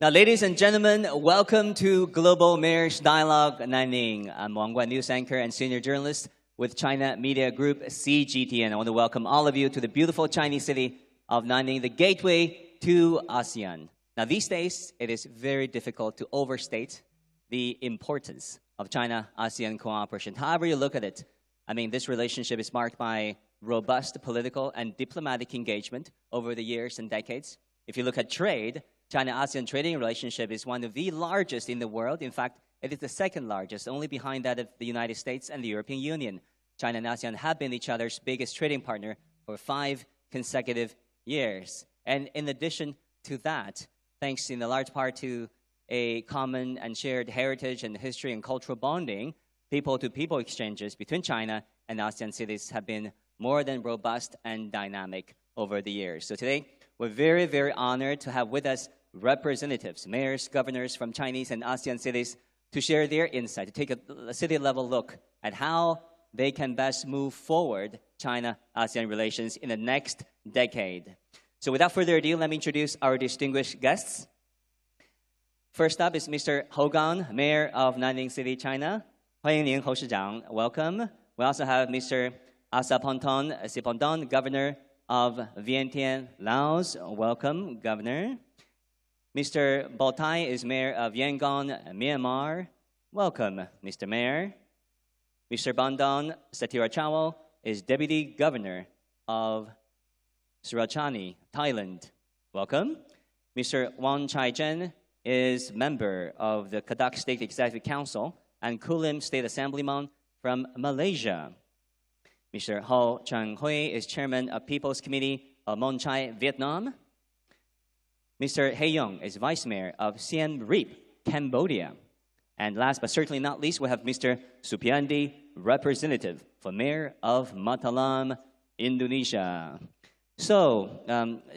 Now, ladies and gentlemen, welcome to Global Mayors Dialogue Nanning. I'm Wang, news anchor and senior journalist with China Media Group CGTN. I want to welcome all of you to the beautiful Chinese city of Nanning, the gateway to ASEAN. Now, these days, it is very difficult to overstate the importance of China-ASEAN cooperation. However you look at it, I mean, this relationship is marked by robust political and diplomatic engagement over the years and decades. If you look at trade, China-ASEAN trading relationship is one of the largest in the world. In fact, it is the second largest, only behind that of the United States and the European Union. China and ASEAN have been each other's biggest trading partner for 5 consecutive years. And in addition to that, thanks in a large part to a common and shared heritage and history and cultural bonding, people-to-people exchanges between China and ASEAN cities have been more than robust and dynamic over the years. So today, we're very, very honored to have with us representatives, mayors, governors from Chinese and ASEAN cities to share their insight, to take a city-level look at how they can best move forward China-ASEAN relations in the next decade. So without further ado, let me introduce our distinguished guests. First up is Mr. Hou Gan, Mayor of Nanning City, China. 欢迎您, Hou 市长, welcome. We also have Mr. Asaponton Sipondon, Governor of Vientiane, Laos. Welcome, Governor. Mr. Botai is Mayor of Yangon, Myanmar. Welcome, Mr. Mayor. Mr. Bandon Satirachawal is Deputy Governor of Surachani, Thailand. Welcome. Mr. Wang Chai-jen is member of the Kadak State Executive Council and Kulim State Assemblyman from Malaysia. Mr. Ho Chang-hui is chairman of People's Committee of Mon Chai, Vietnam. Mr. He Yong is vice mayor of Siem Reap, Cambodia. And last but certainly not least, we have Mr. Supiandi, representative for mayor of Matalam, Indonesia. So,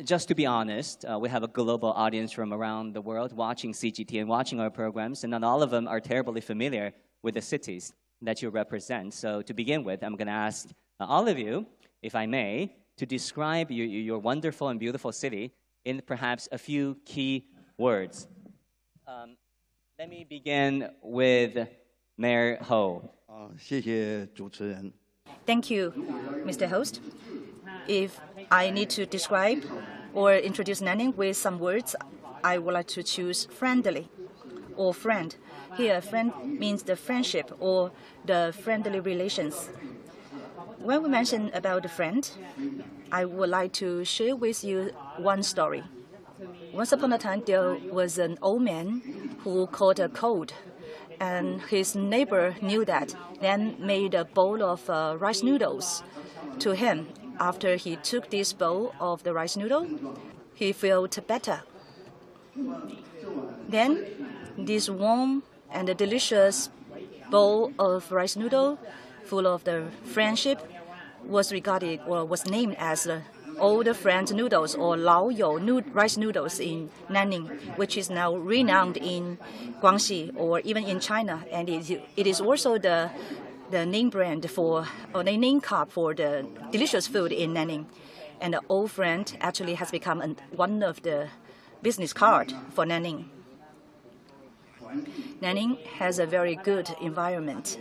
just to be honest, we have a global audience from around the world watching CGTN, watching our programs, and not all of them are terribly familiar with the cities that you represent. So to begin with, I'm going to ask all of you, if I may, to describe your wonderful and beautiful city in perhaps a few key words. Let me begin with Mayor Ho. 谢谢主持人. Thank you, Mr. Host. If I need to describe or introduce Nanning with some words, I would like to choose friendly or friend. Here, friend means the friendship or the friendly relations. When we mention about the friend, I would like to share with you one story. Once upon a time, there was an old man who caught a cold, and his neighbor knew that, then made a bowl of rice noodles to him. After he took this bowl of the rice noodle, he felt better. Then, this warm and delicious bowl of rice noodle, full of the friendship, was regarded or was named as the Old Friend Noodles or Lao You rice noodles in Nanning, which is now renowned in Guangxi or even in China, and it is also the name brand for, or the name card for the delicious food in Nanning. And the Old Friend actually has become one of the business card for Nanning. Nanning has a very good environment.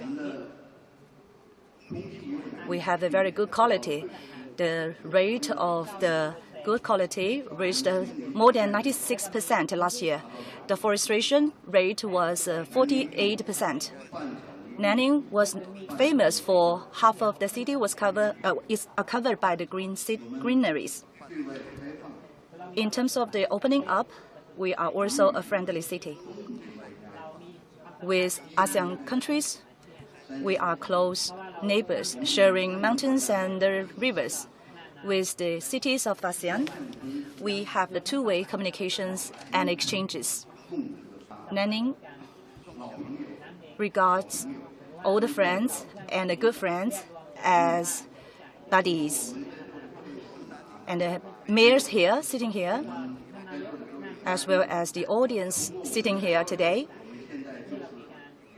We have a very good quality. The rate of the good quality reached more than 96% last year. The forestation rate was 48%. Nanning was famous for half of the city is covered by the greeneries. In terms of the opening up, we are also a friendly city. With ASEAN countries, we are close neighbors, sharing mountains and rivers. With the cities of ASEAN, we have the two-way communications and exchanges. Nanning regards old friends and good friends as buddies. And the mayors here, sitting here, as well as the audience sitting here today,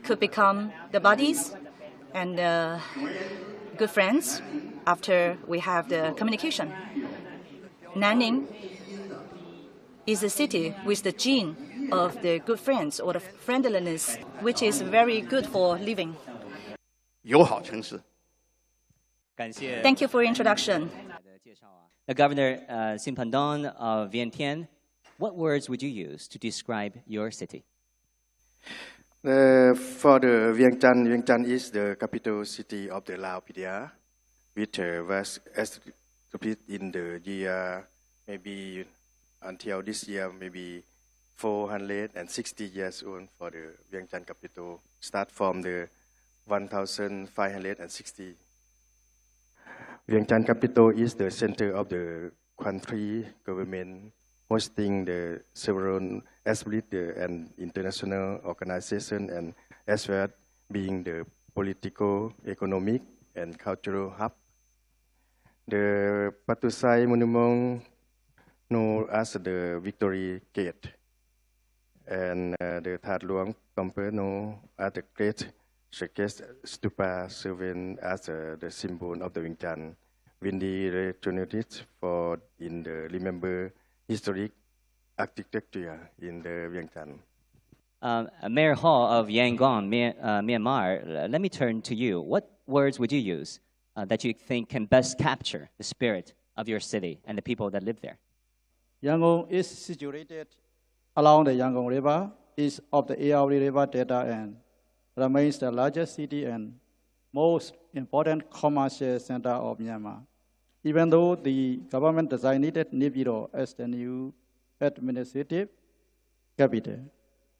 could become the buddies and good friends after we have the communication. Nanning is a city with the gene of the good friends or the friendliness, which is very good for living. 友好城市。Thank you for your introduction. Governor Simpandon of Vientiane, what words would you use to describe your city? For the Vientiane is the capital city of the Lao PDR, which was established in the year, maybe until this year, maybe 460 years old for the Vientiane capital, start from the 1560. Vientiane capital is the center of the country government, hosting the several established and international organizations, and as well being the political, economic, and cultural hub. The Patusai Monument, known as the Victory Gate, and the That Luang Temple, known as the Great Circus Stupa, serving as the symbol of the Vientiane, will be returned for in the remember historic architecture in the Vientiane. Mayor Hall of Yangon, Myanmar, let me turn to you. What words would you use that you think can best capture the spirit of your city and the people that live there? Yangon is situated along the Yangon River, east of the Aouri River Delta, and remains the largest city and most important commercial center of Myanmar. Even though the government designated Naypyidaw as the new administrative capital,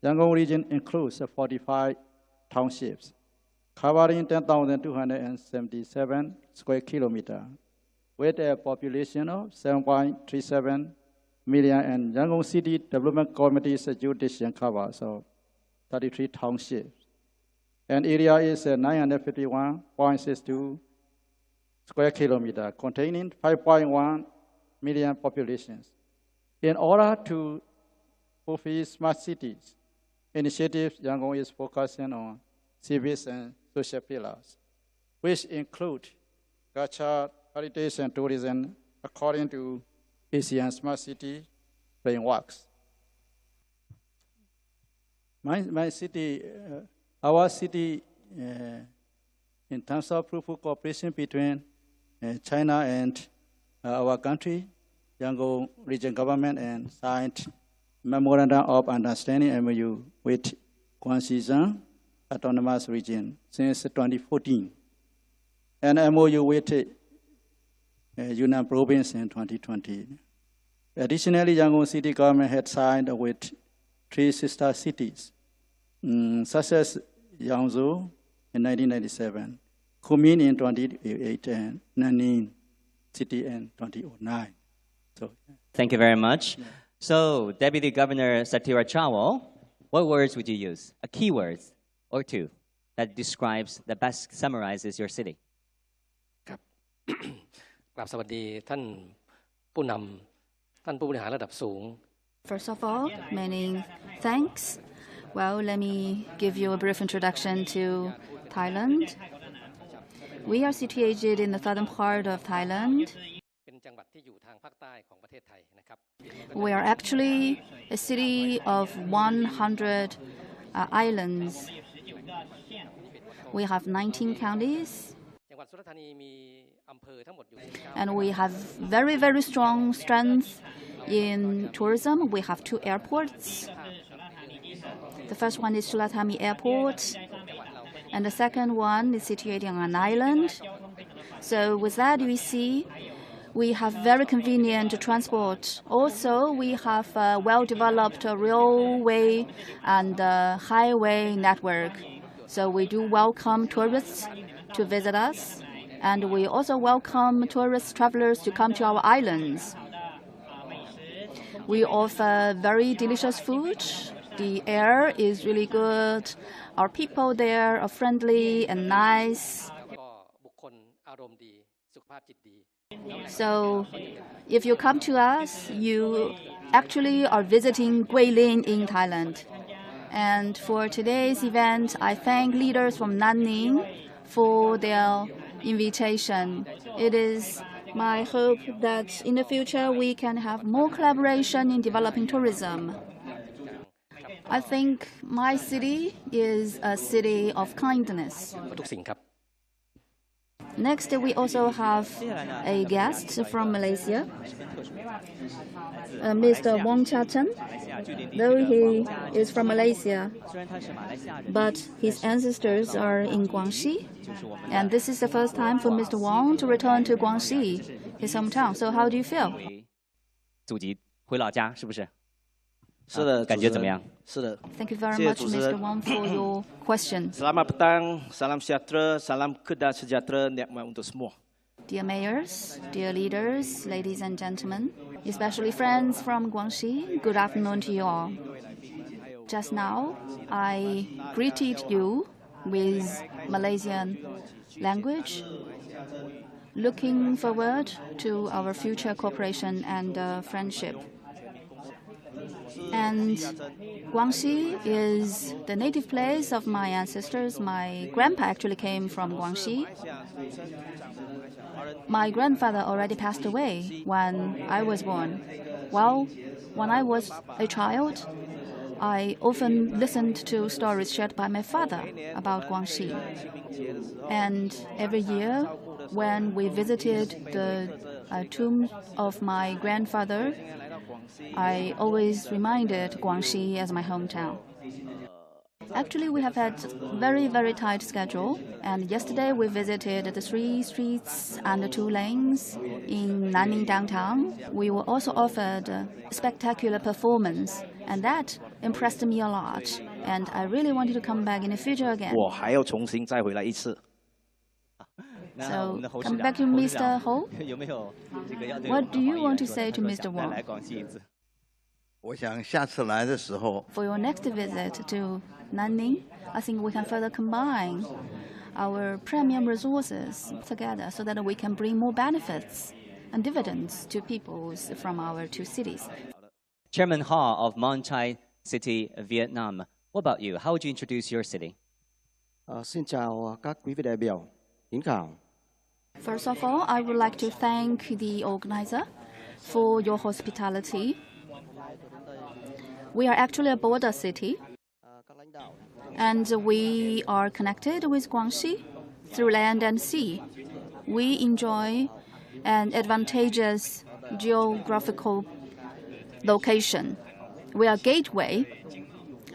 Yangon region includes 45 townships, covering 10,277 square kilometers, with a population of 7.37 million, and Yangon City Development Committee's jurisdiction covers 33 townships. And area is 951.62 square kilometers, containing 5.1 million populations. In order to fulfill smart cities initiatives, Yangon is focusing on civic and social pillars, which include culture, heritage, and tourism, according to ASEAN Smart City frameworks. Our city, in terms of fruitful cooperation between China and our country, Yangon region government, and signed Memorandum of Understanding MOU with Guangxi Autonomous Region since 2014, and MOU with Yunnan Province in 2020. Additionally, Yangon City government had signed with 3 sister cities, such as Yangzhou in 1997, Kunming in 2008, and Nanning City in 2009. So, thank you very much. Yeah. So, Deputy Governor Satira Chawol, what words would you use? A key word or two that describes, that best summarizes your city? กราบสวัสดีท่านผู้นำท่านผู้บริหารระดับสูง First of all, many thanks. Well, let me give you a brief introduction to Thailand. We are situated in the southern part of Thailand. We are actually a city of 100 islands. We have 19 counties. And we have very, very strong strength in tourism. We have 2 airports. The first one is Sulatami Airport, and the second one is situated on an island. So with that, we see we have very convenient transport. Also, we have a well-developed railway and highway network. So we do welcome tourists to visit us, and we also welcome tourist travelers to come to our islands. We offer very delicious food. The air is really good. Our people there are friendly and nice. So if you come to us, you actually are visiting Guilin in Thailand. And for today's event, I thank leaders from Nanning for their invitation. It is my hope that in the future we can have more collaboration in developing tourism. I think my city is a city of kindness. ทุกสิ่งครับ Next, we also have a guest from Malaysia, Mr. Wang. Though he is from Malaysia, but his ancestors are in Guangxi, and this is the first time for Mr. Wang to return to Guangxi, his hometown. So how do you feel? 祖籍回老家是不是？是的，感觉怎么样？是的。 Thank you very much, Mr. Wang, for your question. Selamat petang, salam sejahtera, salam kedah sejahtera, nikmat untuk semua. Dear mayors, dear leaders, ladies and gentlemen, especially friends from Guangxi, good afternoon to you all. Just now, I greeted you with Malaysian language, looking forward to our future cooperation and friendship. And Guangxi is the native place of my ancestors. My grandpa actually came from Guangxi. My grandfather already passed away when I was born. Well, when I was a child, I often listened to stories shared by my father about Guangxi. And every year, when we visited the tomb of my grandfather, I always reminded Guangxi as my hometown. Actually, we have had very, very tight schedule. And yesterday, we visited the 3 streets and the 2 lanes in Nanning downtown. We were also offered a spectacular performance, and that impressed me a lot. And I really wanted to come back in the future again. 我还要重新再回来一次。 So, come back to Mr. Ho. What do you want to say to Mr. Wang? 我想下次来的时候， For your next visit to Nanning, I think we can further combine our premium resources together so that we can bring more benefits and dividends to peoples from our 2 cities. Chairman Ha of Mon Chai City, Vietnam. What about you? How would you introduce your city? Xin chào các quý vị đại biểu. Kính chào. First of all, I would like to thank the organizer for your hospitality. We are actually a border city, and we are connected with Guangxi through land and sea. We enjoy an advantageous geographical location. We are a gateway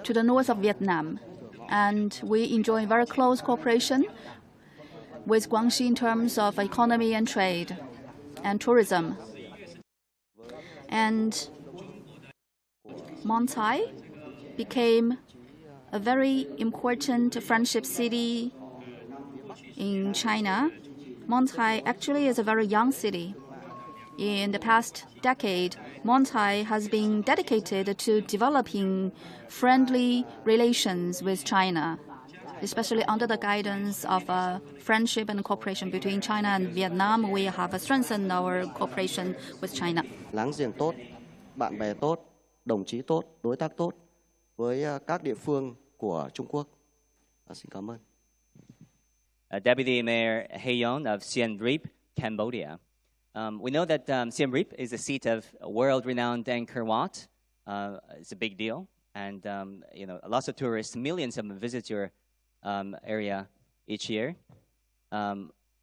to the north of Vietnam, and we enjoy very close cooperation with Guangxi in terms of economy and trade and tourism. And Mon Chai became a very important friendship city in China. Mon Chai actually is a very young city. In the past decade, Mon Chai has been dedicated to developing friendly relations with China, especially under the guidance of friendship and cooperation between China and Vietnam. We have strengthened our cooperation with China. Láng giềng tốt, bạn bè tốt, đồng chí tốt, đối tác tốt với các địa phương của Trung Quốc. Xin cảm ơn. Deputy Mayor Hayon of Siem Reap, Cambodia. We know that Siem Reap is the seat of world-renowned Angkor Wat. It's a big deal, and lots of tourists, millions of them visit your area each year.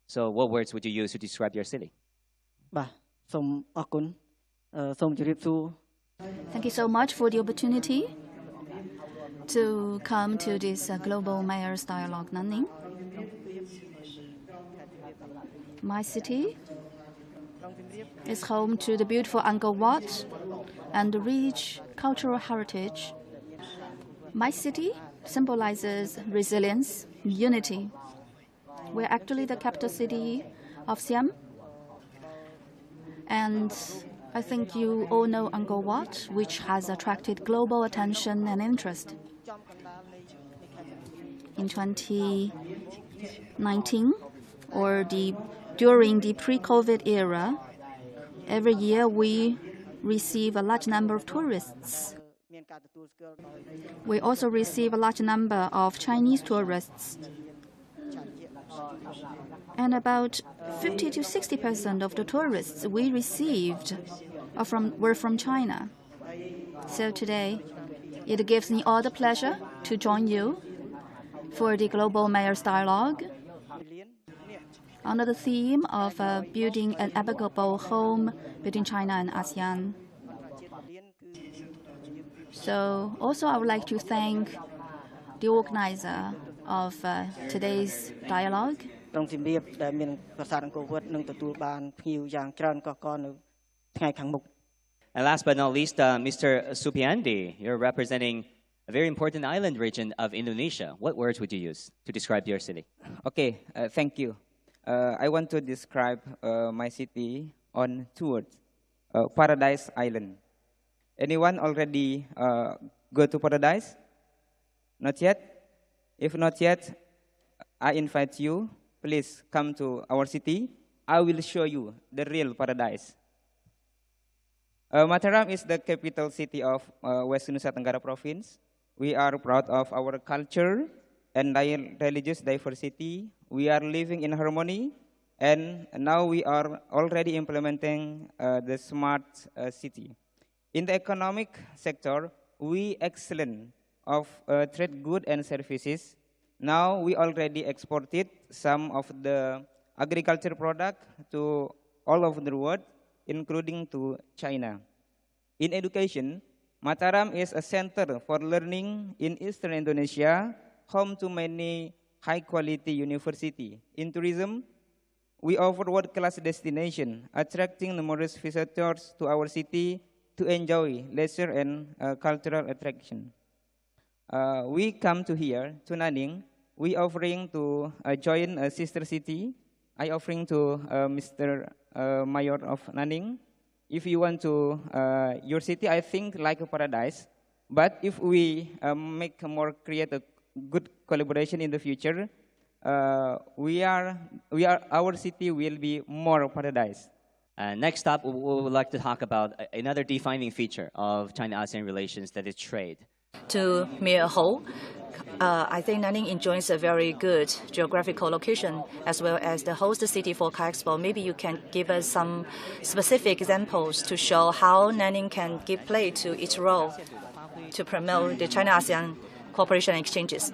So what words would you use to describe your city? Thank you so much for the opportunity to come to this Global Mayors Dialogue Nanning. My city is home to the beautiful Angkor Wat and the rich cultural heritage. My city symbolizes resilience, unity. We're actually the capital city of Siam. And I think you all know Angkor Wat, which has attracted global attention and interest. In 2019, or during the pre-COVID era, every year we receive a large number of tourists. We also receive a large number of Chinese tourists. And about 50 to 60% of the tourists we received were from China. So today, It gives me all the pleasure to join you for the Global Mayors Dialogue under the theme of building an amicable home between China and ASEAN. So also I would like to thank the organizer of today's dialogue. And last but not least, Mr. Supiandi, you're representing a very important island region of Indonesia. What words would you use to describe your city? Okay, thank you. I want to describe my city on 2 words. Paradise Island. Anyone already go to Paradise? Not yet? If not yet, I invite you, please come to our city. I will show you the real paradise. Mataram is the capital city of West Nusa Tenggara Province. We are proud of our culture and religious diversity. We are living in harmony, and now we are already implementing the smart city. In the economic sector, we excellent of trade goods and services. Now we already exported some of the agriculture product to all over the world, including to China. In education, Mataram is a center for learning in Eastern Indonesia, home to many high-quality universities. In tourism, we offer world-class destination, attracting numerous visitors to our city to enjoy leisure and cultural attraction. We come to here, to Nanning. We offering to join a sister city. I offering to Mr. Mayor of Nanning. If you want to your city, I think like a paradise. But if we make more create a good collaboration in the future, our city will be more paradise. Next up, we would like to talk about another defining feature of China-ASEAN relations, that is trade. To Mayor Ho, I think Nanning enjoys a very good geographical location as well as the host city for Car Expo. Maybe you can give us some specific examples to show how Nanning can give play to its role to promote the China-ASEAN cooperation and exchanges.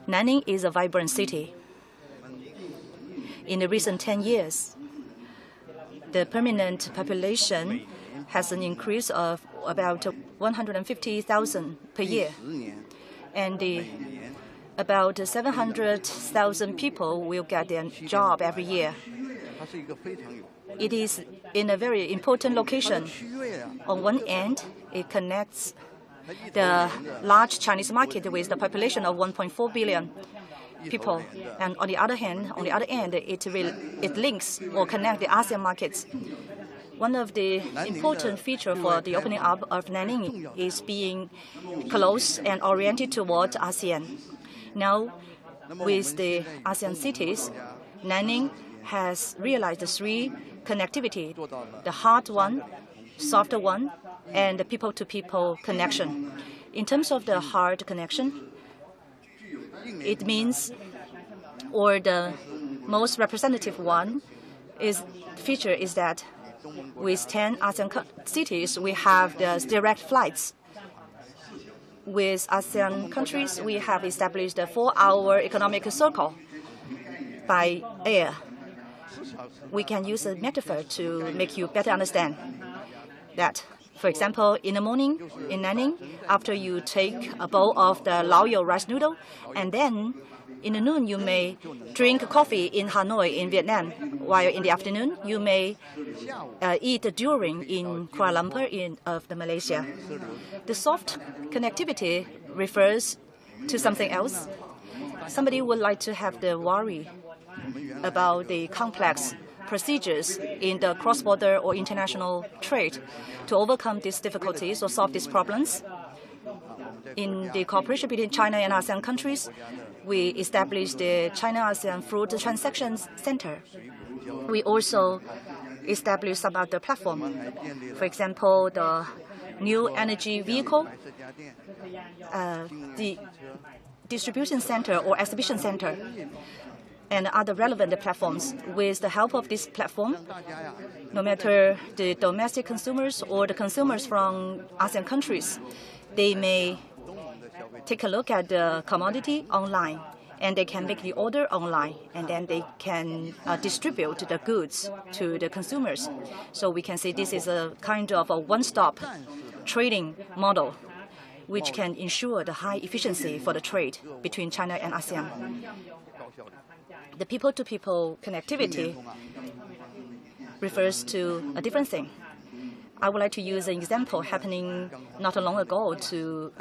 Nanning is a vibrant city. In the recent 10 years, the permanent population has an increase of about 150,000 per year. And about 700,000 people will get their job every year. It is in a very important location. On one end, it connects the large Chinese market with the population of 1.4 billion people. And on the other hand, on the other end, it links or connects the ASEAN markets. One of the important features for the opening up of Nanning is being close and oriented toward ASEAN. Now, with the ASEAN cities, Nanning has realized the 3 connectivity: the hard one, softer one, and the people-to-people connection. In terms of the hard connection, it means, or the most representative feature is that with 10 ASEAN cities, we have the direct flights. With ASEAN countries, we have established a 4-hour economic circle by air. We can use a metaphor to make you better understand that. For example, in the morning in Nanning, after you take a bowl of the Laoyo rice noodle, and then in the noon you may drink coffee in Hanoi in Vietnam, while in the afternoon you may eat durian in Kuala Lumpur of Malaysia. The soft connectivity refers to something else. Somebody would like to have the worry about the complex procedures in the cross-border or international trade. To overcome these difficulties or solve these problems, in the cooperation between China and ASEAN countries, we established the China-ASEAN Fruit Transactions Center. We also established some other platform. For example, the new energy vehicle, the distribution center or exhibition center. and other relevant platforms. With the help of this platform, no matter the domestic consumers or the consumers from ASEAN countries, they may take a look at the commodity online, and they can make the order online, and then they can distribute the goods to the consumers. So we can say this is a kind of a one-stop trading model, which can ensure the high efficiency for the trade between China and ASEAN. The people-to-people connectivity refers to a different thing. I would like to use an example happening not long ago to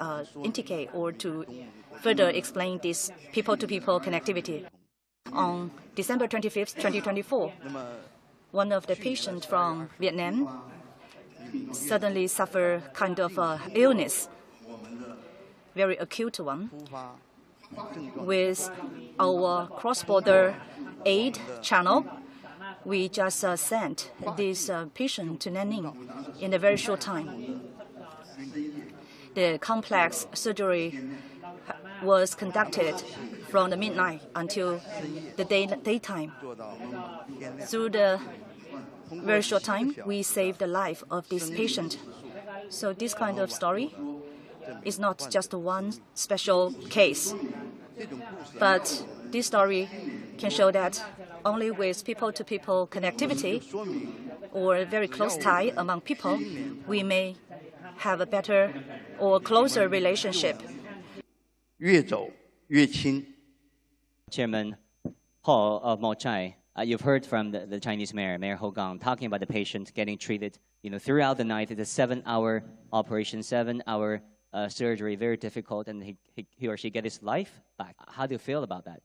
indicate or to further explain this people-to-people connectivity. On December 25th, 2024, one of the patients from Vietnam suddenly suffered kind of illness, very acute one. With our cross-border aid channel, we just sent this patient to Nanning in a very short time. The complex surgery was conducted from the midnight until the daytime. Through the very short time, we saved the life of this patient. So this kind of story is not just one special case, but this story can show that only with people-to-people connectivity or a very close tie among people, we may have a better or closer relationship. 越走越亲。 Chairman Paul of Mochai, you've heard from the Chinese mayor, Mayor Ho Gang, talking about the patient getting treated, throughout the night. It's a 7-hour operation, 7-hour surgery, very difficult, and he or she get his life back. How do you feel about that?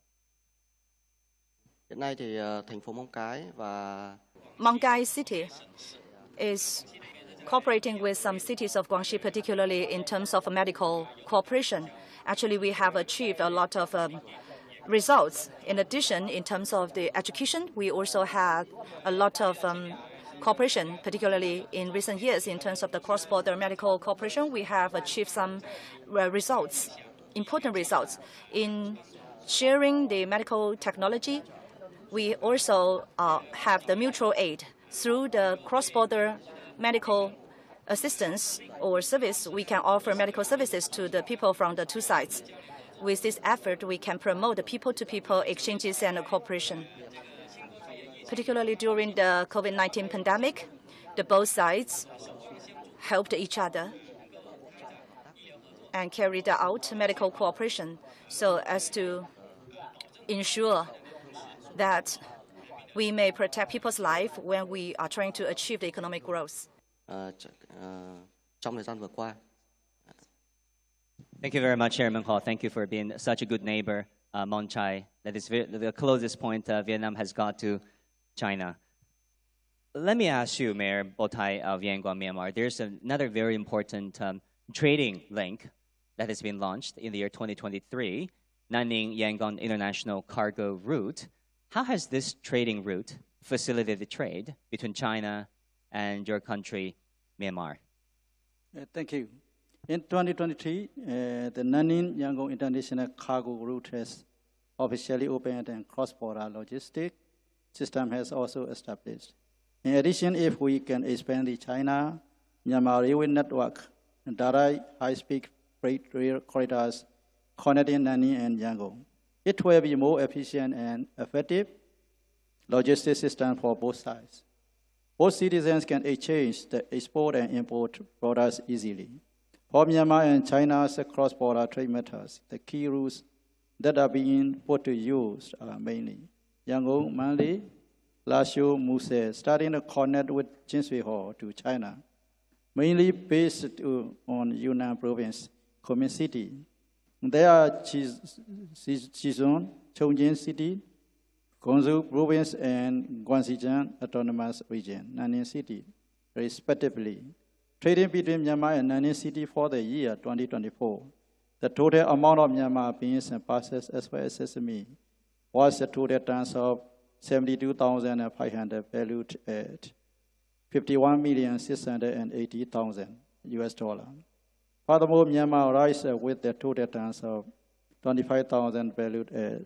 Hiện nay thì thành phố Móng Cái và Móng Cái city is cooperating with some cities of Guangxi, particularly in terms of medical cooperation. Actually, we have achieved a lot of results. In addition, in terms of the education, we also have a lot of cooperation, particularly in recent years. In terms of the cross-border medical cooperation, we have achieved some results, important results. In sharing the medical technology, we also have the mutual aid. Through the cross-border medical assistance or service, we can offer medical services to the people from the two sides. With this effort, we can promote the people-to-people exchanges and cooperation. Particularly during the COVID-19 pandemic, the both sides helped each other and carried out medical cooperation so as to ensure that we may protect people's life when we are trying to achieve the economic growth. Trong thời gian vừa qua. Thank you very much, Chairman Paul. Thank you for being such a good neighbor, Mochai. That is the closest point Vietnam has got to China. Let me ask you, Mayor Botai of Yangon, Myanmar, there's another very important trading link that has been launched in the year 2023, Nanning-Yangon International Cargo Route. How has this trading route facilitated trade between China and your country, Myanmar? Thank you. In 2023, the Nanning-Yangon International Cargo Route has officially opened, and cross-border logistics system has also established. In addition, if we can expand the China-Myanmar railway network and direct high-speed freight rail corridors connecting Nanning and Yangon, it will be more efficient and effective logistics system for both sides. Both citizens can exchange the export and import products easily. For Myanmar and China's cross-border trade matters, the key routes that are being put to use are mainly Yangon, Manli, Lashu, Muse, starting to connect with Jinshui to China, mainly based on Yunnan province, Kunming City. There are Chizun, Chongqing City, Guangzhou province, and Guangxi autonomous region, Nanning City, respectively. Trading between Myanmar and Nanning City for the year 2024, the total amount of Myanmar beans and pulses as well as sesame was a total tons of 72,500 valued at $51,680,000 US. Furthermore, Myanmar rice with the total tons of 25,000 valued at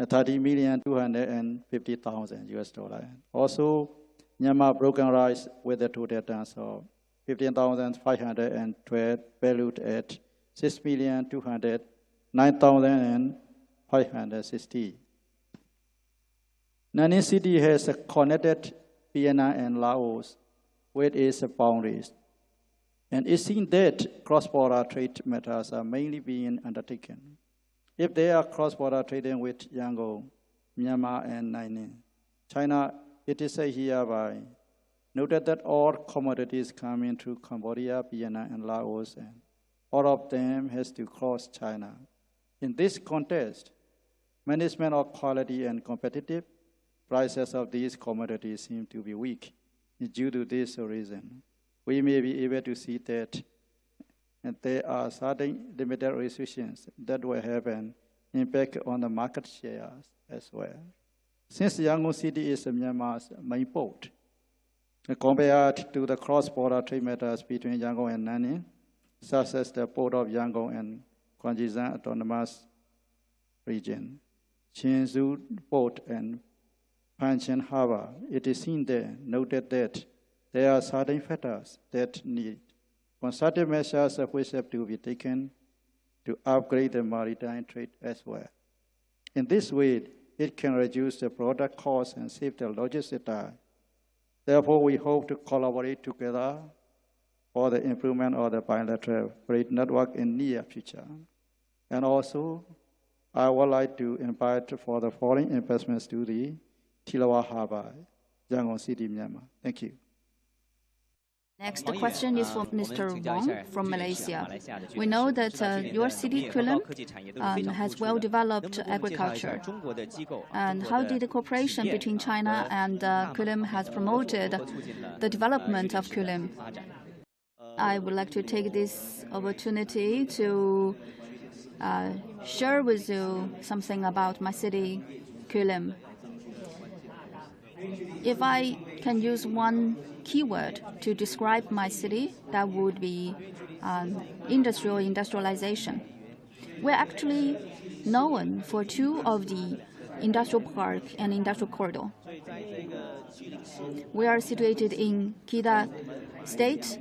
$30,250,000 US dollar. Also, Myanmar broken rice with a total tons of 15,512 valued at 6,209,560. Nanning City has connected Vietnam and Laos with its boundaries, and it seems that cross-border trade matters are mainly being undertaken. If they are cross-border trading with Yangon, Myanmar, and Nanning, China, it is hereby noted that all commodities coming through Cambodia, Vietnam, and Laos, and all of them has to cross China. In this context, management of quality and competitive prices of these commodities seem to be weak. Due to this reason, we may be able to see that there are certain limited restrictions that will have an impact on the market shares as well. Since Yangon City is Myanmar's main port, compared to the cross-border trade matters between Yangon and Nanning, such as the port of Yangon and Guangxi Autonomous Region, Chinzhou Port, and Panchen Harbor, it is seen there, noted that there are certain factors that need concerted measures which have to be taken to upgrade the maritime trade as well. In this way, it can reduce the product costs and save the logistics time. Therefore, we hope to collaborate together for the improvement of the bilateral trade network in the near future. And also, I would like to invite for the foreign investments to the Tilawa Harbor, Yangon City, Myanmar. Thank you. Next question is from Mr. Wang from Malaysia. We know that your city, Kulim, has well-developed agriculture. And how did the cooperation between China and Kulim has promoted the development of Kulim? I would like to take this opportunity to share with you something about my city, Kulim. If I can use one keyword to describe my city, that would be industrialization. We're actually known for two of the industrial park and industrial corridor. We are situated in Kedah State,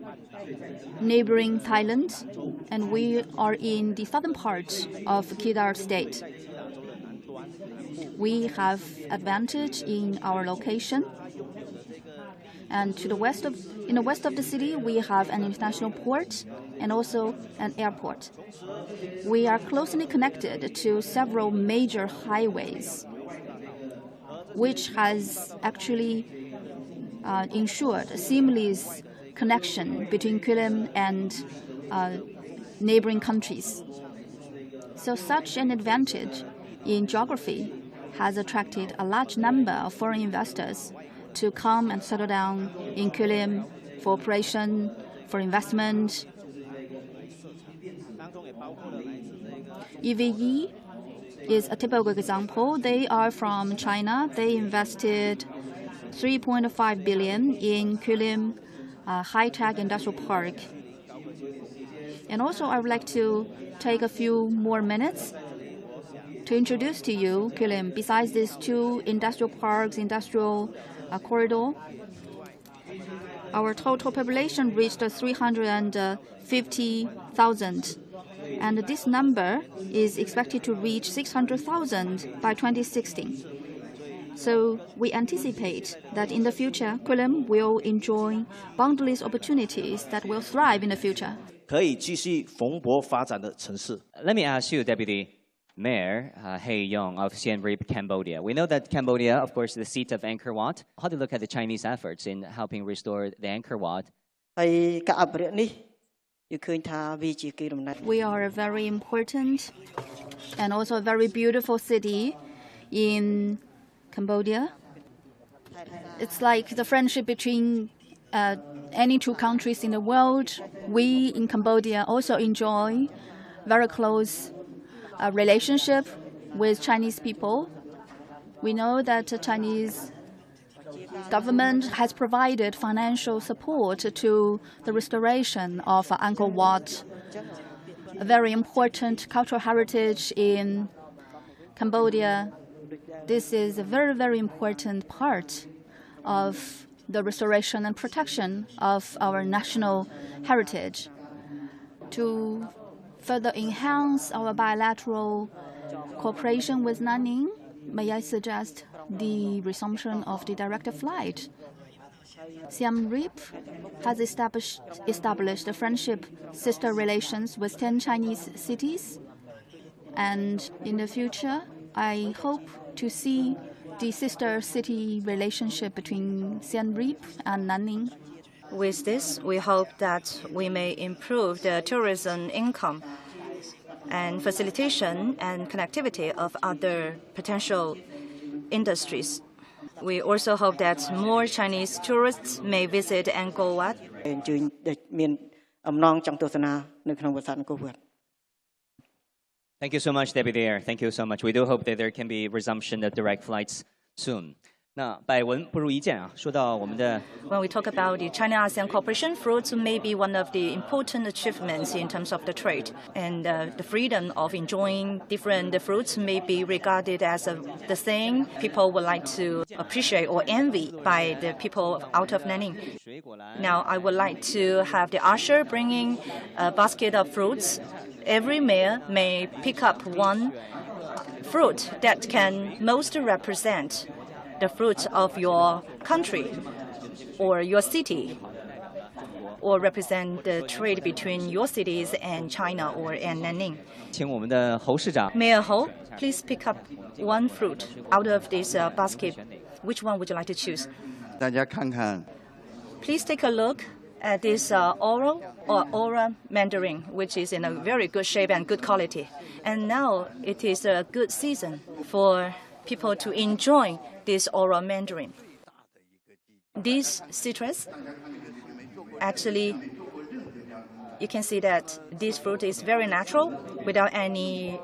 neighboring Thailand, and we are in the southern part of Kedah State. We have advantage in our location. And to the in the west of the city, we have an international port and also an airport. We are closely connected to several major highways, which has actually ensured a seamless connection between Kulim and neighboring countries. So such an advantage in geography has attracted a large number of foreign investors to come and settle down in Kulim for operation, for investment. EVE is a typical example. They are from China. They invested 3.5 billion in Kulim high-tech industrial park. And also, I would like to take a few more minutes to introduce to you Kulim. Besides these two industrial parks, industrial corridor, our total population reached 350,000, and this number is expected to reach 600,000 by 2016. So we anticipate that in the future, Kulim will enjoy boundless opportunities that will thrive in the future. 可以继续蓬勃发展的城市。 Let me ask you, Deputy Mayor He Yong of Siem Reap, Cambodia. We know that Cambodia, of course, is the seat of Angkor Wat. How do you look at the Chinese efforts in helping restore the Angkor Wat? We are a very important and also a very beautiful city in Cambodia. It's like the friendship between any two countries in the world. We in Cambodia also enjoy very close relationship with Chinese people. We know that the Chinese government has provided financial support to the restoration of Angkor Wat, a very important cultural heritage in Cambodia. This is a very, very important part of the restoration and protection of our national heritage. To further enhance our bilateral cooperation with Nanning, may I suggest the resumption of the direct flight? Siem Reap has established a friendship sister relations with 10 Chinese cities. And in the future, I hope to see the sister city relationship between Siem Reap and Nanning. With this, we hope that we may improve the tourism income and facilitation and connectivity of other potential industries. We also hope that more Chinese tourists may visit Angkor Wat. Thank you so much, Deputy Mayor. Thank you so much. We do hope that there can be resumption of direct flights soon. 那百闻不如一见啊！说到我们的 When we talk about the China-ASEAN cooperation, fruits may be one of the important achievements in terms of the trade. And the freedom of enjoying different fruits may be regarded as the thing people would like to appreciate or envy by the people out of Nanning. Now, I would like to have the usher bringing a basket of fruits. Every mayor may pick up one fruit that can most represent the fruits of your country or your city, or represent the trade between your cities and China or and Nanning. 请我们的侯市长 Mayor Ho, please pick up one fruit out of this basket. Which one would you like to choose? 大家看看， Please take a look at this Aura mandarin, which is in a very good shape and good quality. And now it is a good season for people to enjoy this Aura mandarin. This citrus, actually, you can see that this fruit is very natural without any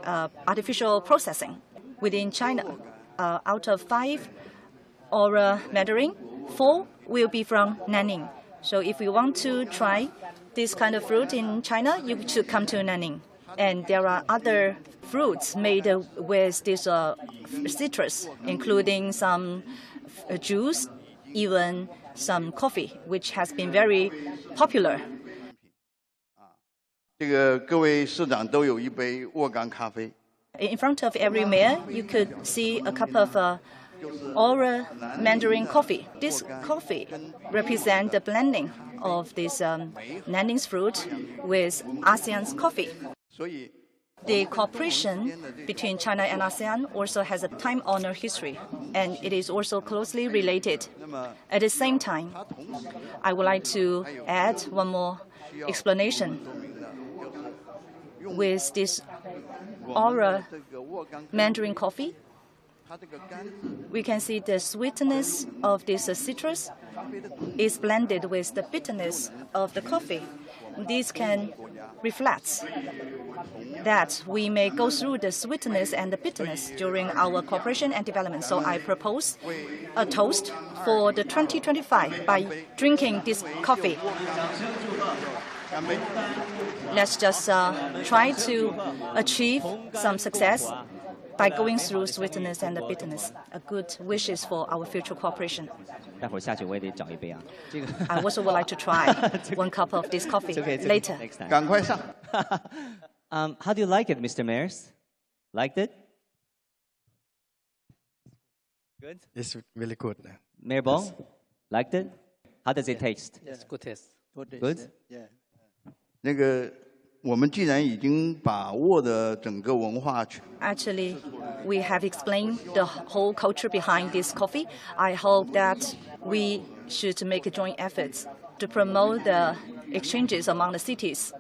artificial processing. Within China, out of 5 Aura mandarin, 4 will be from Nanning. So if you want to try this kind of fruit in China, you should come to Nanning. And there are other fruits made with this citrus, including some juice, even some coffee, which has been very popular. 这个各位市长都有一杯沃冈咖啡。 In front of every mayor, you could see a cup of Aura mandarin coffee. This coffee represents the blending of this Nanning's fruit with ASEAN's coffee. 所以 The cooperation between China and ASEAN also has a time-honored history, and it is also closely related. At the same time, I would like to add one more explanation. With this Aura mandarin coffee, we can see the sweetness of this citrus is blended with the bitterness of the coffee. This can reflect that we may go through the sweetness and the bitterness during our cooperation and development. So I propose a toast for the 2025 by drinking this coffee. Let's just try to achieve some success by going through sweetness and the bitterness. A good wishes for our future cooperation. 待会儿下去我也得找一杯啊。这个 I also would like to try one cup of this coffee later. Next time. 赶快上。 How do you like it, Mr. Mayors? Liked it? Good. It's really good. Mayor Bong, liked it? How does it taste? It's good taste. Good. 那个，我们既然已经把握的整个文化圈， Actually, we have explained the whole culture behind this coffee. I hope that we should make joint efforts to promote the exchanges among the cities.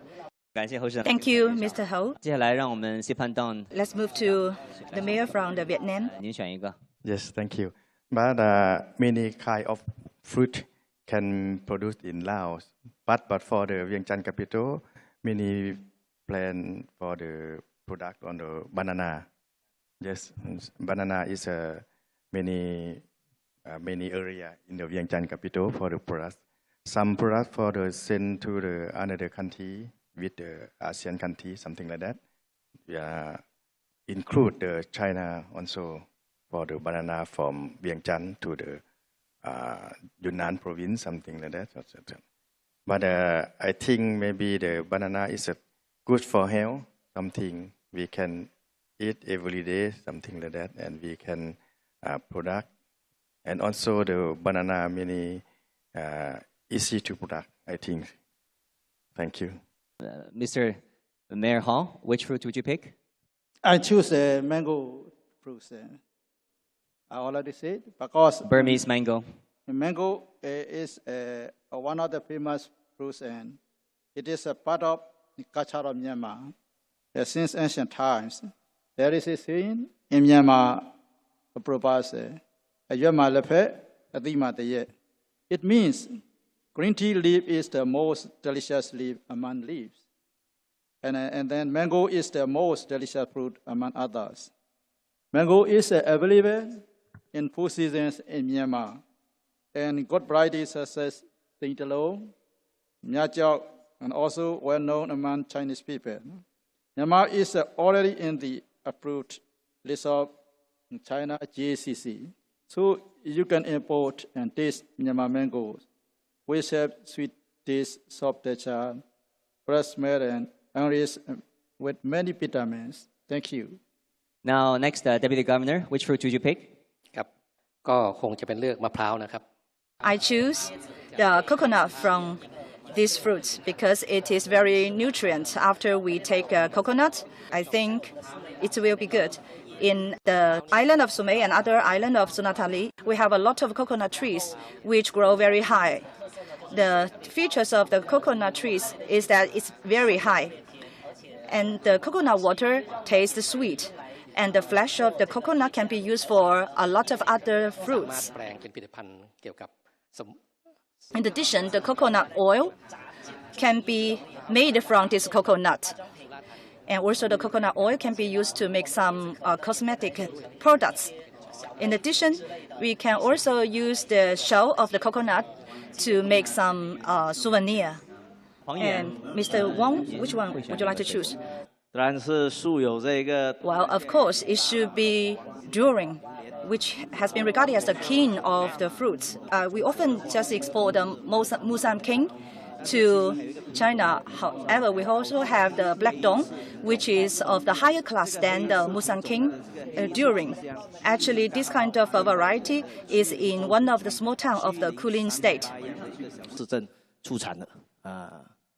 感谢侯市长。 Thank you, Mr. Ho. 接下来让我们 Sipan Don Let's move to the mayor from the Vietnam. 您选一个。 Yes, thank you. But many kind of fruit can produce in Laos. But for the Vientiane capital, many plan for the product on the banana. Yes, banana is many area in the Vientiane capital for the products. Some products for the send to the another country with the ASEAN country, something like that. Yeah, include the China also. for the banana from Vientiane to the Yunnan province, something like that. But I think maybe the banana is good for health, something we can eat every day, something like that, and we can product. And also the banana many easy to product, I think. Thank you. Mr. Mayor Hall, which fruit would you pick? I choose mango fruits. I already said because Burmese mango. mango is one of the famous fruits, and it is a part of the culture of Myanmar. Since ancient times, there is a saying in Myanmar, it means green tea leaf is the most delicious leaf among leaves. And then mango is the most delicious fruit among others. Mango is available in food seasons in Myanmar, and good varieties such as Tintalo, Nyachok, and also well known among Chinese people. Myanmar is already in the approved list of China GACC, so you can import and taste Myanmar mangoes, which have sweet taste, soft texture, fresh smell, and enriched with many vitamins. Thank you. Now, next, Deputy Governor, which fruit would you pick? ครับก็คงจะเป็นเลือกมะพร้าวนะครับ I choose the coconut from these fruits because it is very nutrient. After we take coconut, I think it will be good. In the island of Sumay and other island of Sunatali, we have a lot of coconut trees which grow very high. The features of the coconut trees is that it's very high, and the coconut water tastes sweet. And the flesh of the coconut can be used for a lot of other fruits. In addition, the coconut oil can be made from this coconut. And also the coconut oil can be used to make some cosmetic products. In addition, we can also use the shell of the coconut to make some souvenir. And Mr. Wang, which one would you like to choose? 当然是树有这个 Well, of course, it should be Zhuang, which has been regarded as the king of the fruits. We often just export the Musam king to China. However, we also have the black dong, which is of the higher class than the Musam king, Zhuang. Actually, this kind of variety is in one of the small towns of the Kulin state. 市镇出产的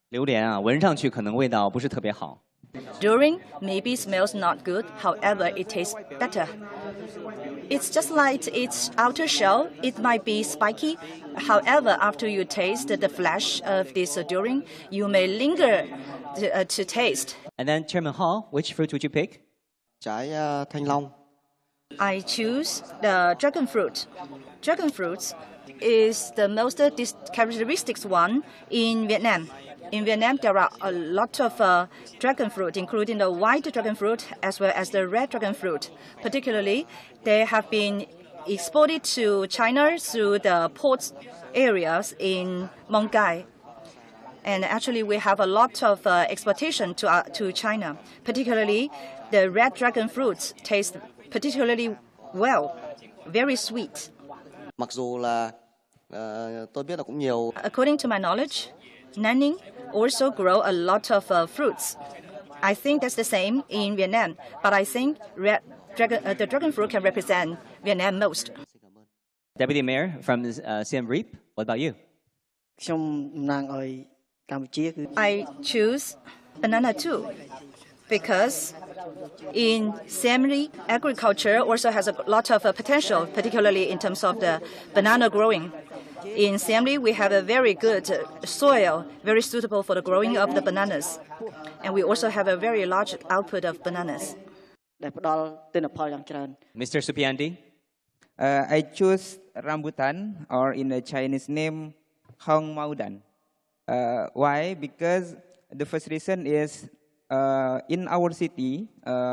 榴莲啊，闻上去可能味道不是特别好。 Zhuang maybe smells not good, however, it tastes better. It's just like its outer shell, it might be spiky. However, after you taste the flesh of this Zhuang, you may linger to taste. And then Chairman Hall, which fruit would you pick? Trái thanh long. I choose the dragon fruit. Dragon fruit is the most characteristic one in Vietnam. In Vietnam, there are a lot of dragon fruit, including the white dragon fruit as well as the red dragon fruit. Particularly, they have been exported to China through the port areas in Guangxi. And actually, we have a lot of exportation to China. Particularly, the red dragon fruits taste particularly well, very sweet. Mặc dù là tôi biết là cũng nhiều. According to my knowledge, Nanning also grow a lot of fruits. I think that's the same in Vietnam, but I think the dragon fruit can represent Vietnam most. Deputy Mayor from Siem Reap, what about you? I choose banana too, because in Siem Reap, agriculture also has a lot of potential, particularly in terms of the banana growing. In Siem Reap, we have a very good soil, very suitable for the growing of the bananas. And we also have a very large output of bananas. Mr. Supiandi? I choose rambutan, or in the Chinese name, Hong Maudan. Why? Because the first reason is in our city,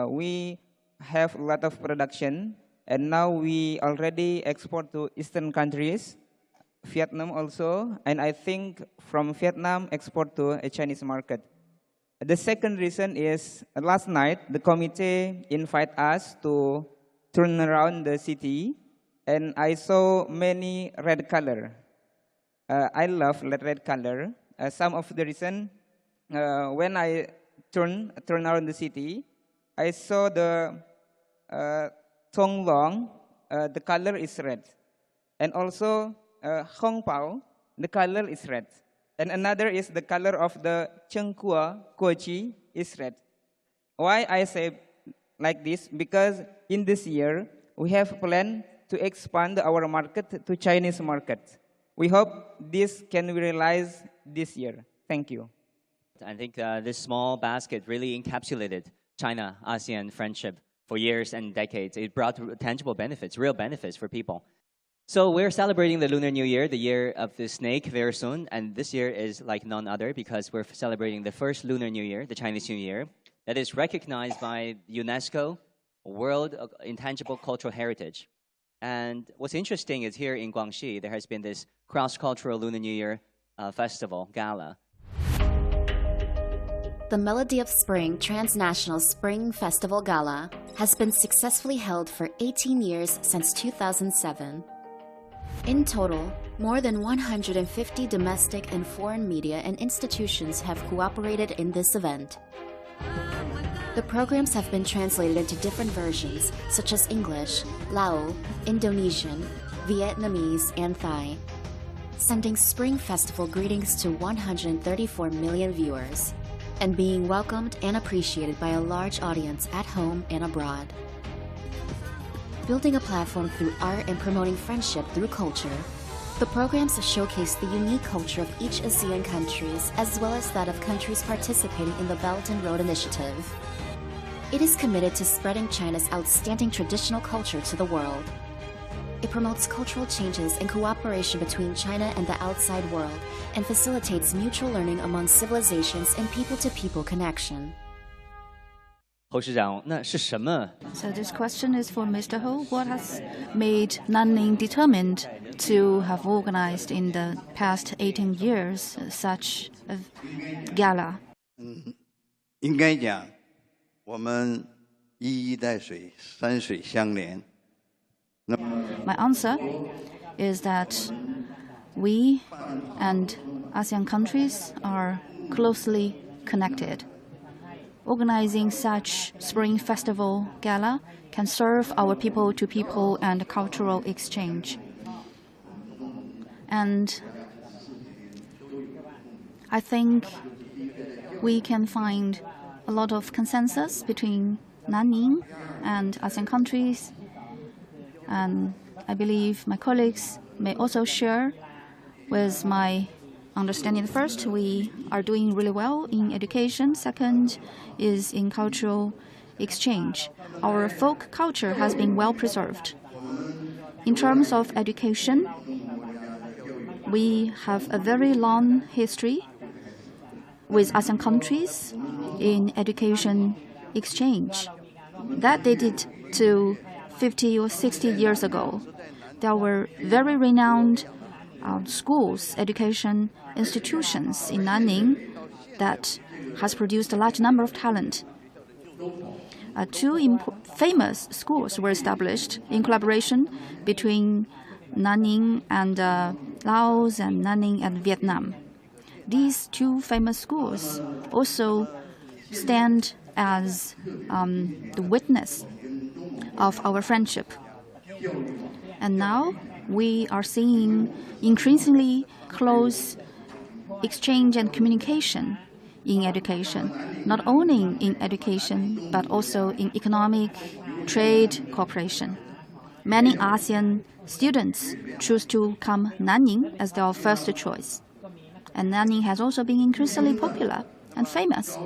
we have a lot of production, and now we already export to Eastern countries, Vietnam also, and I think from Vietnam export to a Chinese market. The second reason is last night the committee invited us to turned around the city, and I saw many red color. I love red color. Some of the reason when I turn around the city, I saw the Thong Long. The color is red, and also Hong Pao. The color is red, and another is the color of the Chengkua Kochi is red. Why I say like this? Because in this year we have planned to expand our market to Chinese market. We hope this can be realized this year. Thank you. I think this small basket really encapsulated China-ASEAN friendship for years and decades. It brought tangible benefits, real benefits for people. So we're celebrating the Lunar New Year, the year of the snake, very soon. And this year is like none other because we're celebrating the first Lunar New Year, the Chinese New Year, that is recognized by UNESCO, World Intangible Cultural Heritage. And what's interesting is here in Guangxi, there has been this cross-cultural Lunar New Year festival, gala. The Melody of Spring Transnational Spring Festival Gala has been successfully held for 18 years since 2007. In total, more than 150 domestic and foreign media and institutions have cooperated in this event. The programs have been translated into different versions, such as English, Lao, Indonesian, Vietnamese, and Thai, sending Spring Festival greetings to 134 million viewers, and being welcomed and appreciated by a large audience at home and abroad. Building a platform through art and promoting friendship through culture, the programs showcase the unique culture of each ASEAN countries as well as that of countries participating in the Belt and Road Initiative. It is committed to spreading China's outstanding traditional culture to the world. It promotes cultural changes and cooperation between China and the outside world and facilitates mutual learning among civilizations and people-to-people connection. 侯市长，那是什么 So this question is for Mr. Ho. What has made Nanning determined to have organized in the past 18 years such a gala? 应该讲，我们一衣带水，山水相连。 My answer is that we and ASEAN countries are closely connected. Organizing such Spring Festival Gala can serve our people-to-people and cultural exchange. And I think we can find a lot of consensus between Nanning and ASEAN countries. And I believe my colleagues may also share with my understanding. First, we are doing really well in education. Second is in cultural exchange. Our folk culture has been well preserved. In terms of education, we have a very long history with ASEAN countries in education exchange. That dated to 50 or 60 years ago. There were very renowned schools, education institutions in Nanning that has produced a large number of talent. Two famous schools were established in collaboration between Nanning and Laos and Nanning and Vietnam. These two famous schools also stand as the witness of our friendship. And now we are seeing increasingly close exchange and communication in education, not only in education, but also in economic, trade, cooperation. Many ASEAN students choose to come Nanning as their first choice. And Nanning has also been increasingly popular and famous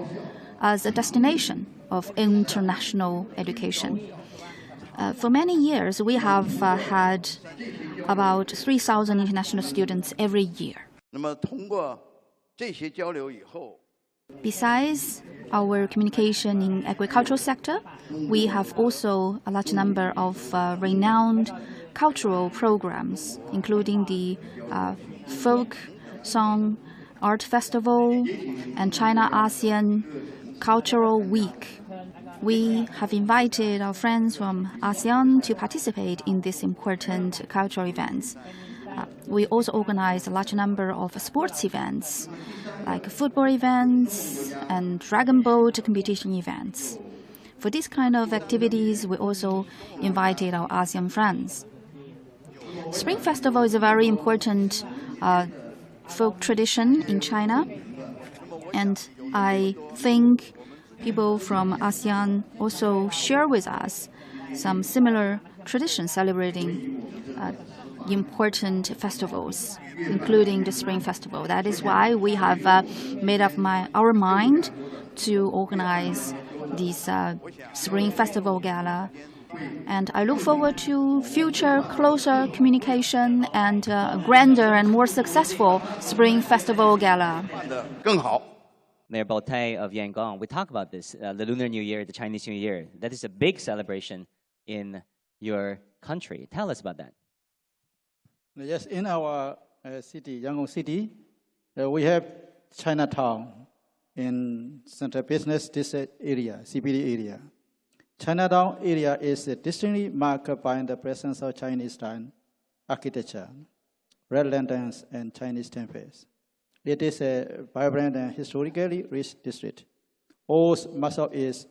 as a destination of international education. For many years, we have had about 3,000 international students every year. Besides our communication in agricultural sector, we have also a large number of renowned cultural programs, including the folk song art festival and China-ASEAN Cultural Week. we have invited our friends from ASEAN to participate in these important cultural events. We also organize a large number of sports events, like football events and dragon boat competition events. For these kind of activities, we also invited our ASEAN friends. Spring Festival is a very important folk tradition in China, and I think people from ASEAN also share with us some similar traditions celebrating important festivals, including the Spring Festival. That is why we have made up our mind to organize this Spring Festival Gala. And I look forward to future closer communication and grander and more successful Spring Festival Gala. Mayor Botai of Yangon, we talk about this, the Lunar New Year, the Chinese New Year. That is a big celebration in your country. Tell us about that. Yes, in our city, Yangon City, we have Chinatown in Central Business District area, CBD area. Chinatown area is distinctly marked by the presence of Chinese style architecture, red lanterns, and Chinese temples. It is a vibrant and historically rich district. Owes much of its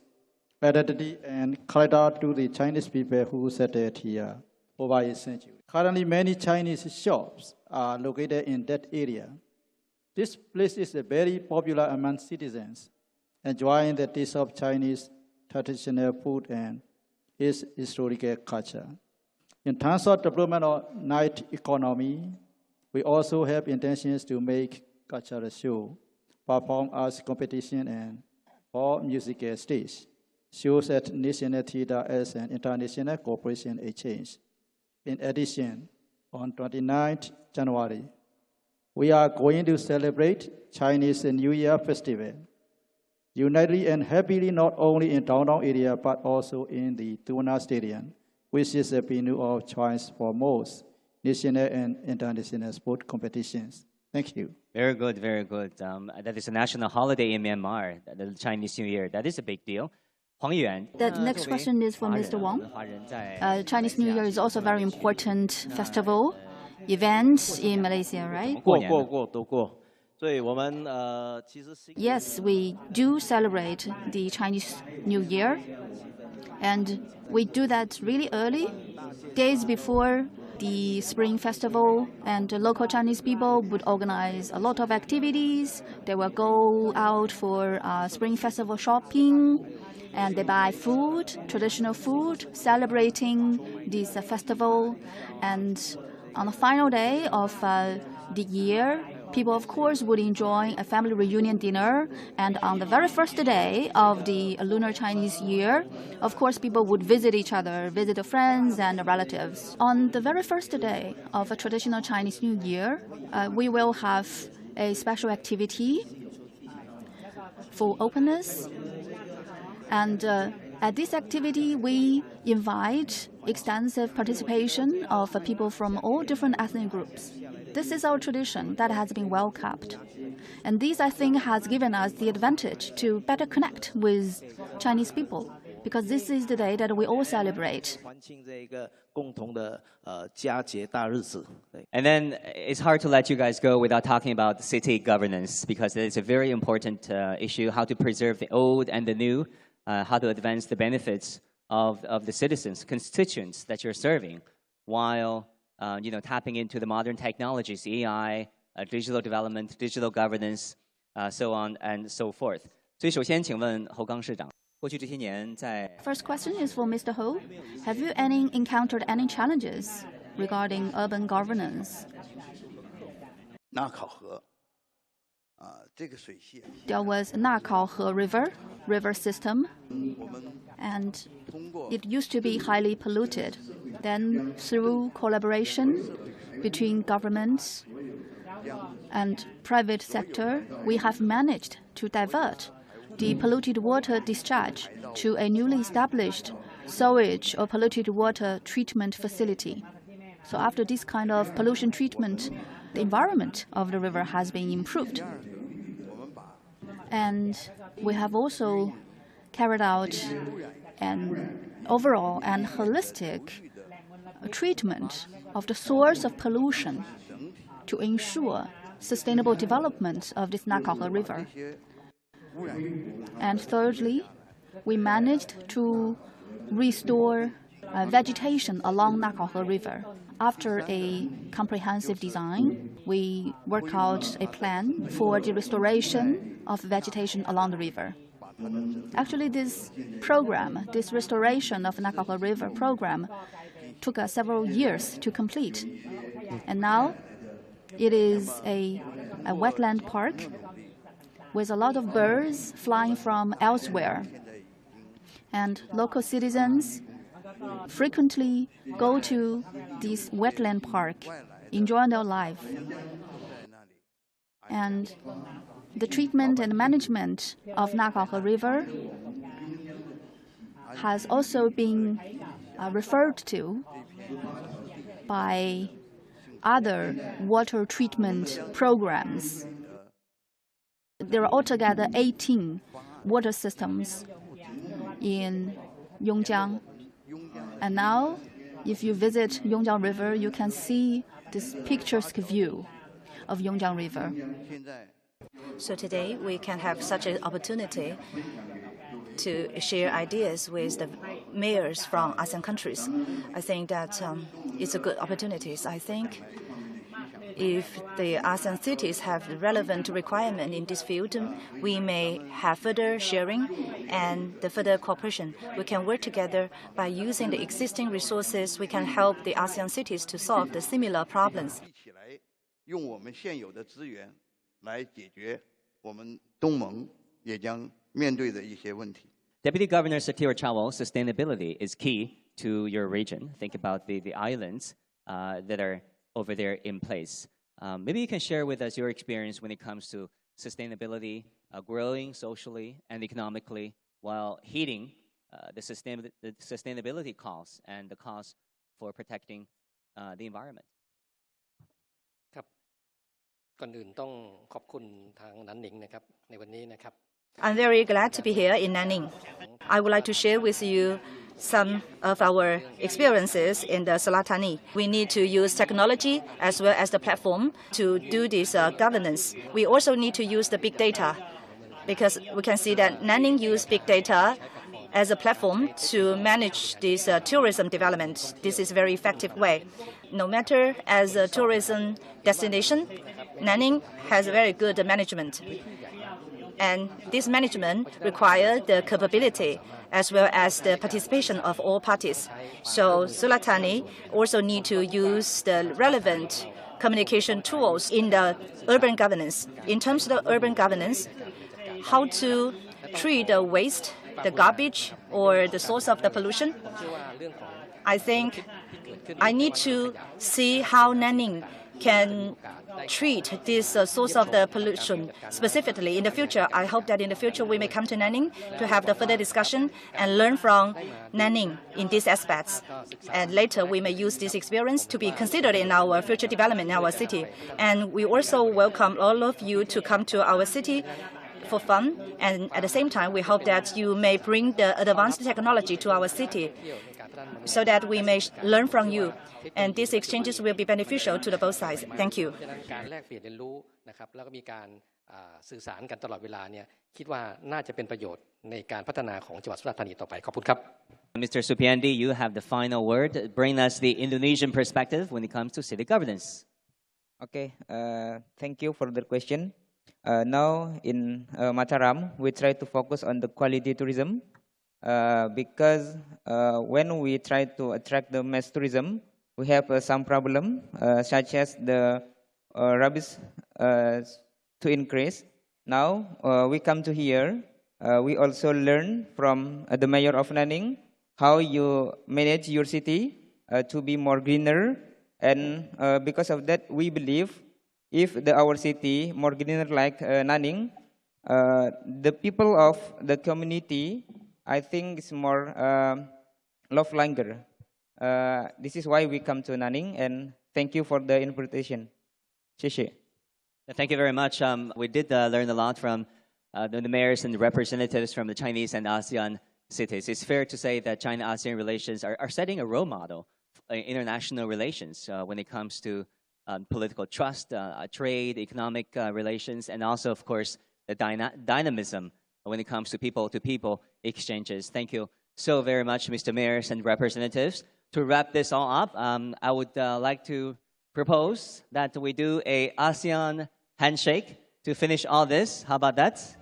identity and culture to the Chinese people who settled here over a century. Currently, many Chinese shops are located in that area. This place is very popular among citizens, enjoying the taste of Chinese traditional food and its historical culture. In terms of development of night economy, we also have intentions to make cultural show, perform arts competition, and all musical stage shows at national theater as an international cooperation exchange. In addition, on 29th January, we are going to celebrate Chinese New Year Festival, unitedly and happily not only in downtown area but also in the Tuna Stadium, which is a venue of choice for most national and international sport competitions. Thank you. Very good, very good. That is a national holiday in Myanmar, the Chinese New Year. That is a big deal. Huang Yuan. The next question is for Mr. Wang. Chinese New Year is also a very important festival event in Malaysia, right? Yes, we do celebrate the Chinese New Year, and we do that really early, days before the Spring Festival, and the local Chinese people would organize a lot of activities. They will go out for Spring Festival shopping, and they buy food, traditional food, celebrating this festival. And on the final day of the year, people, of course, would enjoy a family reunion dinner. And on the very first day of the Lunar Chinese Year, of course, people would visit each other, visit their friends and relatives. On the very first day of a traditional Chinese New Year, we will have a special activity for openness. And at this activity, we invite extensive participation of people from all different ethnic groups. This is our tradition that has been well kept. And this, I think, has given us the advantage to better connect with Chinese people, because this is the day that we all celebrate. And then it's hard to let you guys go without talking about city governance, because it is a very important issue, how to preserve the old and the new, how to advance the benefits of the citizens, constituents that you're serving, while tapping into the modern technologies, AI, digital development, digital governance, so on and so forth. 所以首先请问侯刚市长，过去这些年在 First question is for Mr. Ho. Have you encountered any challenges regarding urban governance? 纳考河，这个水系。There was Nakao He river system, and it used to be highly polluted. Then, through collaboration between governments and private sector, we have managed to divert the polluted water discharge to a newly established sewage or polluted water treatment facility. So after this kind of pollution treatment, the environment of the river has been improved. And we have also carried out an overall and holistic treatment of the source of pollution to ensure sustainable development of this Nakahe River. And thirdly, we managed to restore vegetation along Nakahe River. After a comprehensive design, we worked out a plan for the restoration of vegetation along the river. Actually, this program, this restoration of Nakahe River program, took us several years to complete. And now it is a wetland park with a lot of birds flying from elsewhere. And local citizens frequently go to this wetland park, enjoy their life. And the treatment and management of Nakahe River has also been referred to by other water treatment programs. There are altogether 18 water systems in Yongjiang. And now, if you visit Yongjiang River, you can see this picturesque view of Yongjiang River. So today, we can have such an opportunity to share ideas with the mayors from ASEAN countries. I think that it's a good opportunity. I think if the ASEAN cities have the relevant requirement in this field, we may have further sharing and the further cooperation. We can work together by using the existing resources. We can help the ASEAN cities to solve the similar problems. 用我们现有的资源来解决我们东盟也将面对的一些问题。 Deputy Governor Satira Chawal, sustainability is key to your region. Think about the islands that are over there in place. Maybe you can share with us your experience when it comes to sustainability, growing socially and economically while heeding the sustainability costs and the costs for protecting the environment. ก่อนอื่นต้องขอบคุณทางนันหนิงนะครับในวันนี้นะครับ I'm very glad to be here in Nanning. I would like to share with you some of our experiences in the Selatani. We need to use technology as well as the platform to do this governance. We also need to use the big data because we can see that Nanning use big data as a platform to manage this tourism development. This is a very effective way. No matter as a tourism destination, Nanning has very good management. And this management requires the capability as well as the participation of all parties. So Selatani also need to use the relevant communication tools in the urban governance. In terms of the urban governance, how to treat the waste, the garbage, or the source of the pollution, I think I need to see how Nanning can treat this source of the pollution specifically. In the future, I hope that in the future we may come to Nanning to have the further discussion and learn from Nanning in these aspects. And later we may use this experience to be considered in our future development in our city. And we also welcome all of you to come to our city for fun. And at the same time, we hope that you may bring the advanced technology to our city so that we may learn from you. And these exchanges will be beneficial to the both sides. Thank you. การแลกเปลี่ยนเรียนรู้นะครับแล้วก็มีการสื่อสารกันตลอดเวลาเนี่ยคิดว่าน่าจะเป็นประโยชน์ในการพัฒนาของจังหวัดสุราษฎร์ธานีต่อไปขอบคุณครับ Mr. Supiandi, you have the final word. Bring us the Indonesian perspective when it comes to city governance. Okay, thank you for the question. Now in Mataram, we try to focus on the quality tourism because when we try to attract the mass tourism, we have some problem such as the rubbish to increase. Now we come to here. We also learn from the mayor of Nanning how you manage your city to be more greener. And because of that, we believe if our city more greener like Nanning, the people of the community, I think, is more love longer. This is why we come to Nanning, and thank you for the invitation. 谢谢. Thank you very much. We did learn a lot from the mayors and the representatives from the Chinese and ASEAN cities. It's fair to say that China-ASEAN relations are setting a role model in international relations when it comes to political trust, trade, economic relations, and also, of course, the dynamism when it comes to people-to-people exchanges. Thank you so very much, Mr. Mayors and representatives. To wrap this all up, I would like to propose that we do a ASEAN handshake to finish all this. How about that?